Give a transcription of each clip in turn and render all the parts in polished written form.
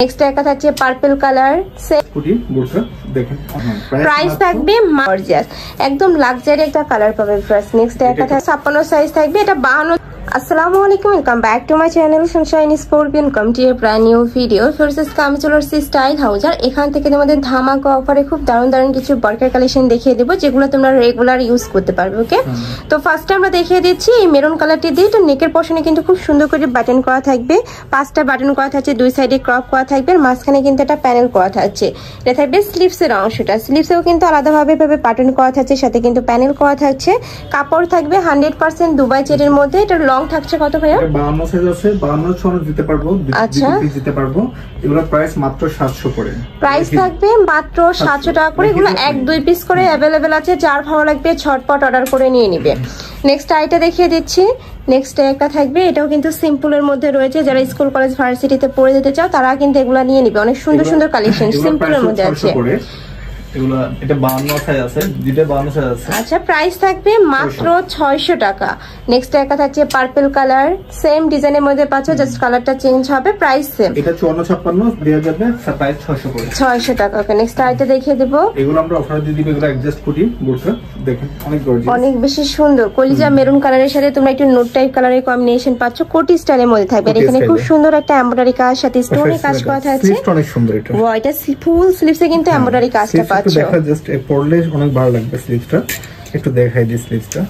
Next একটা থাকছে purple colour, price থাকবে গর্জিয়াস, একদম লাক্সারি একটা কালার পাবে। ফার্স্ট নেক্সট একটা থাকছে 56 সাইজ থাকবে, এটা 52। আসসালামু আলাইকুম, welcome back to my channel Sunshine scorpion, welcome to A brand new video. First আমি চলে আসছি স্টাইল হাউস, আর এখান থেকে তোমাদের ধামাকা অফারে খুব দারুণ কিছু বরকার কালেকশন দেখিয়ে দেবো, যেগুলো তোমরা রেগুলার ইউজ করতে পারবে। ওকে, তো ফার্স্টে আমরা দেখিয়ে দিচ্ছি এই মেরুন কালারটি দিয়ে। এটা নেকের পশনে কিন্তু খুব সুন্দর করে বাটন করা থাকবে, 5টা বাটন করা থাকছে, দুই সাইডে ক্রপ করা থাকবে, আর মাঝখানে কিন্তু একটা প্যানেল করা থাকছে। এটা থাকবে স্লিভসের অংশটা, স্লিভসেও কিন্তু আলাদাভাবে বাটন করা থাকছে, সাথে কিন্তু প্যানেল করা থাকছে। কাপড় থাকবে 100% দুবাই চেটের মধ্যে। এটা লং থাকছে কত ভাইয়া? 52 সাইজ আছে, 52 56 দিতে পারবো, আচ্ছা দিতে পারবো। এগুলো প্রাইস মাত্র 700 করে, প্রাইস থাকবে মাত্র 700 টাকা করে। এগুলো 1-2 পিস করে अवेलेबल আছে, যার ভালো লাগবে ঝটপট অর্ডার করে নিয়ে নিবে। নেক্সট আইটা দেখিয়ে দিচ্ছি। নেক্সট একটা থাকবে, এটাও কিন্তু সিম্পলের মধ্যে রয়েছে, যারা স্কুল কলেজ ভার্সিটিতে পড়ে যেতে চাও তারা কিন্তু এগুলো নিয়ে নিবে। অনেক সুন্দর কালেকশন সিম্পলের মধ্যে আছে। এগুলা এটা 52 সাইজ আছে, দুইটা 52 সাইজ আছে। আচ্ছা, প্রাইস থাকবে মাত্র 600 টাকা। নেক্সট একটা থাকছে পার্পল কালার, সেম ডিজাইনের মধ্যে পাচ্ছ, জাস্ট কালারটা চেঞ্জ হবে, প্রাইস সেম। এটা 54-56 দেয়া যাবে, প্রাইস 600 করে, 600 টাকা। ওকে, নেক্সট আইটা দেখিয়ে দেব। এগুলো আমরা অফার দিয়ে দিব, এগুলো অ্যাডজাস্ট করি বোরকা, দেখেন অনেক গর্জিয়াস, অনেক বেশি সুন্দর। কলিজা মেরুন কালারের সাথে তোমরা একটু নোট টাইপ কালারের কম্বিনেশন পাচ্ছ, কোটি স্টাইলের মধ্যে থাকবে। আর এখানে খুব সুন্দর একটা এমব্রয়ডারি কাজ, সাথে স্টোনে কাজ করা থাকছে। স্লিভটা অনেক সুন্দর, এটা ওয়াও, এটা ফুল স্লিভসে কিন্তু এমব্রয়ডারি কাজটা পাচ্ছ। জাস্ট পরলে অনেক ভালো লাগবে। স্লিভসটা একটু দেখাই দিই, স্লিভসটা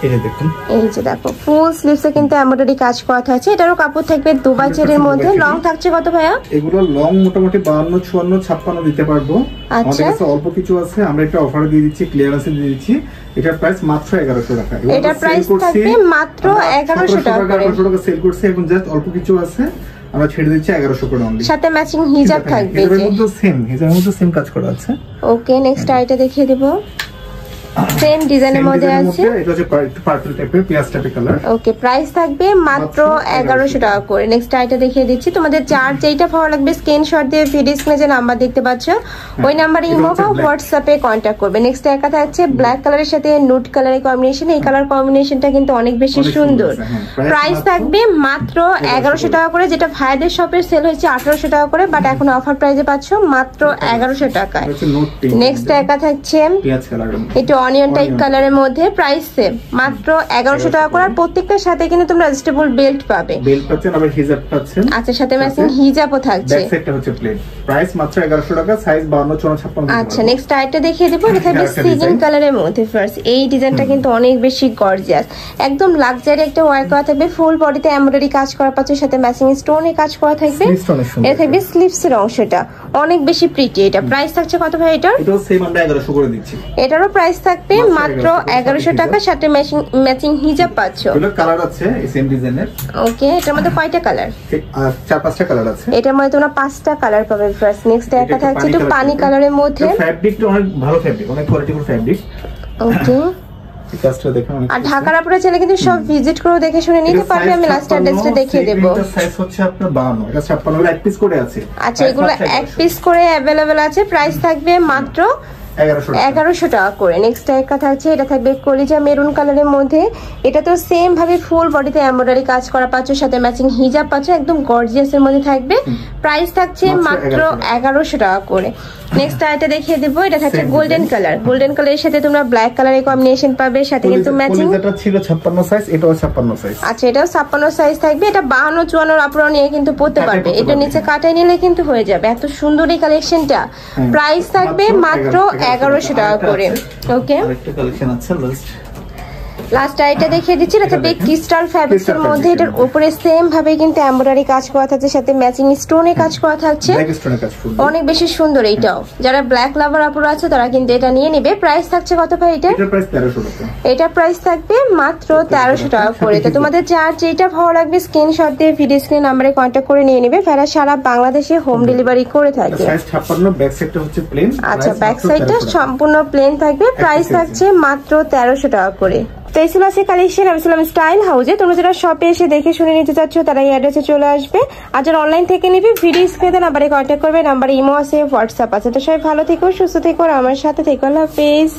এই যে দেখুন, এই যে দেখো ফুল স্লিভসে কিন্তু এমব্রয়ডারি কাজ করা আছে। এটারও কাপড় থাকবে দুবাই চেটের মধ্যে। লং থাকছে কত ভাইয়া? এগুলো লং মোটামুটি 52 56 56 দিতে পারবো। আমাদের কাছে অল্প কিছু আছে, আমরা একটা অফার দিয়ে দিচ্ছি, ক্লিয়ারেন্সে দিয়ে দিচ্ছি। এটার প্রাইস মাত্র 1100 টাকা। এটা প্রাইস থাকবে মাত্র 1100 টাকা করে। 1100 টাকা সেল করছি, এখন জাস্ট অল্প কিছু আছে, আমরা ছেড়ে দিচ্ছি 1100 করে অনলি। সাথে ম্যাচিং হিজাব থাকবে, এর মধ্যে সেম হিজাবের মধ্যে সেম কাজ করা আছে। ওকে, নেক্সট আইটা দেখিয়ে দেব। সেম ডিজাইনের মধ্যে আছে, এটা হচ্ছে পার্পল টাইপের, পিয়াজ টাইপের কালার। ওকে, প্রাইস থাকবে মাত্র 1100 টাকা করে। নেক্সট আইটা দেখিয়ে দিচ্ছি। তোমাদের যার যেটা ভালো লাগবে স্ক্রিনশট দিয়ে ভিডিও স্ক্রিনে যে নাম্বার দেখতে পাচ্ছ ওই নাম্বারে ইমো বা হোয়াটসঅ্যাপে কন্টাক্ট করবে। নেক্সট একটা থাকছে ব্ল্যাক কালারের সাথে নুড কালারের কম্বিনেশন। এই কালার কম্বিনেশনটা কিন্তু অনেক বেশি সুন্দর। প্রাইস থাকবে মাত্র 1100 টাকা করে, যেটা ভাইদের শপের সেল হয়েছে 1800 টাকা করে, বাট এখন অফার প্রাইসে পাচ্ছ মাত্র 1100 টাকায়। নেক্সট একটা থাকছে পিয়াজ কালার, এটা অনিয়ন টাইপ কালারের মধ্যে, প্রাইস সেম মাত্র 1100 টাকা করে। আর প্রত্যেকটার সাথে কিন্তু তোমরা অ্যাডজাস্টেবল বেল্ট পাবে, বেল্ট পাচ্ছেন, আবার হিজাব পাচ্ছেন। আচ্ছা, সাথে ম্যাচিং হিজাবও থাকছে। ব্যাক সাইডটা হচ্ছে প্লেন, প্রাইস মাত্র 1100 টাকা, সাইজ 52 54 56। আচ্ছা, নেক্সট আইটা দেখিয়ে দেব। এটা থাকবে সিগিং কালারের মধ্যে। ফার্স্ট এই ডিজাইনটা কিন্তু অনেক বেশি গর্জিয়াস, একদম লাক্সারি একটা ওয়্যার করা থাকবে, ফুল বডিতে এমব্রয়ডারি কাজ করা পাচ্ছে, সাথে ম্যাচিং স্টোনে কাজ করা থাকবে। এটা থাকবে স্লিভসের অংশটা, অনেক বেশি প্রিটি। এটা প্রাইস থাকছে কত ভাই? এটাও সেম আমরা 1100 করে দিচ্ছি। এটারও প্রাইস থাকবে মাত্র 1100 টাকা, সাথে ম্যাচিং হিজাব পাচ্ছ। এগুলো কালার আছে এই সেম ডিজাইনের। ওকে, এটার মধ্যে কয়টা কালার? 4-5টা কালার আছে। এটার মধ্যে তোমরা 5টা কালার পাবে। ফার্স্ট নেক্সট একটা থাকছে একটু পানি কালারের মধ্যে। ফ্যাব্রিকটা অনেক ভালো ফ্যাব্রিক, অনেক কোয়ালিটিফুল ফ্যাব্রিক। ওকে, আর ঢাকার আপনারা চাইলে কিন্তু সব ভিজিট করে দেখে শুনে নিতে পারবে। আমি লাস্ট অ্যাড্রেসটা দেখিয়ে দেব। এটা সাইজ হচ্ছে আপনার 52, এটা 56 এর এক পিস করে আছে। আচ্ছা, এগুলো এক পিস করে अवेलेबल আছে, প্রাইস থাকবে মাত্র 1100 টাকা করে। নেক্সট একটা থাকছে, এটা থাকবে কলিজা মেরুন কালারের মধ্যে। এটা তো সেম ভাবে ফুল বডিতে এমব্রয়ডারি কাজ করা পাচ্ছ, সাথে ম্যাচিং হিজাব পাচ্ছ, একদম গর্জিয়াস এর মধ্যে থাকবে। প্রাইস থাকছে মাত্র 1100 টাকা করে। নেক্সট আইটা দেখিয়ে দেব। এটা থাকছে গোল্ডেন কালার, গোল্ডেন কালারের সাথে তোমরা ব্ল্যাক কালারের কম্বিনেশন পাবে, সাথে কিন্তু ম্যাচিং। এটা ছিল 56 সাইজ, এটাও 56 সাইজ। আচ্ছা, এটাও 56 সাইজ থাকবে। এটা 52 54 আপনারা নিয়ে কিন্তু পড়তে পারবে, এটা নিচে কাটাই নিলে কিন্তু হয়ে যাবে। এত সুন্দর এই কালেকশনটা। প্রাইস থাকবে মাত্র 1100 টাকা করে। ওকে, আরেকটা কালেকশন আছে লাস্ট আইটা দেখিয়ে দিচ্ছি। এটা থাকবে ক্রিস্টাল ফ্যাব্রিক্স এর মধ্যে। এটার উপরে সেম ভাবে কিন্তু এমব্রয়ডারি কাজ করা থাকছে, সাথে ম্যাচিং স্টোনে কাজ করা থাকছে, অনেক বেশি সুন্দর। এইটাও যারা ব্ল্যাক লাভার আপুরা আছে তারা কিন্তু এটা নিয়ে নেবে। প্রাইস থাকছে কত ভাই? এটার প্রাইস 1300 টাকা। এটার প্রাইস থাকবে মাত্র 1300 টাকা করে। তো তোমাদের যার যেটা ভালো লাগবে স্ক্রিনশট দিয়ে ভিডিও স্ক্রিন নম্বরে কন্টাক্ট করে নিয়ে নেবে। ফেরা সারা বাংলাদেশে হোম ডেলিভারি করে থাকে। সাইজ 56, ব্যাক সাইডটা হচ্ছে প্লেন। আচ্ছা, ব্যাক সাইডটা সম্পূর্ণ প্লেন থাকবে, প্রাইস থাকছে মাত্র 1300 টাকা করে। তো এই ছিল আজকে কালেকশন। আমি ছিলাম স্টাইল হাউসে। তোমরা যারা শপে এসে দেখে শুনে নিতে চাচ্ছ তারা এই অ্যাড্রেসে চলে আসবে, আর যারা অনলাইন থেকে নিবে ভিডিও স্ক্রিনে নাম্বারে কন্ট্যাক্ট করবে। নাম্বারে ইমো আছে, হোয়াটসঅ্যাপ আছে। তো সবাই ভালো থেকো, সুস্থ থেকো, আর আমার সাথে থেকো। আল্লাহ হাফেজ।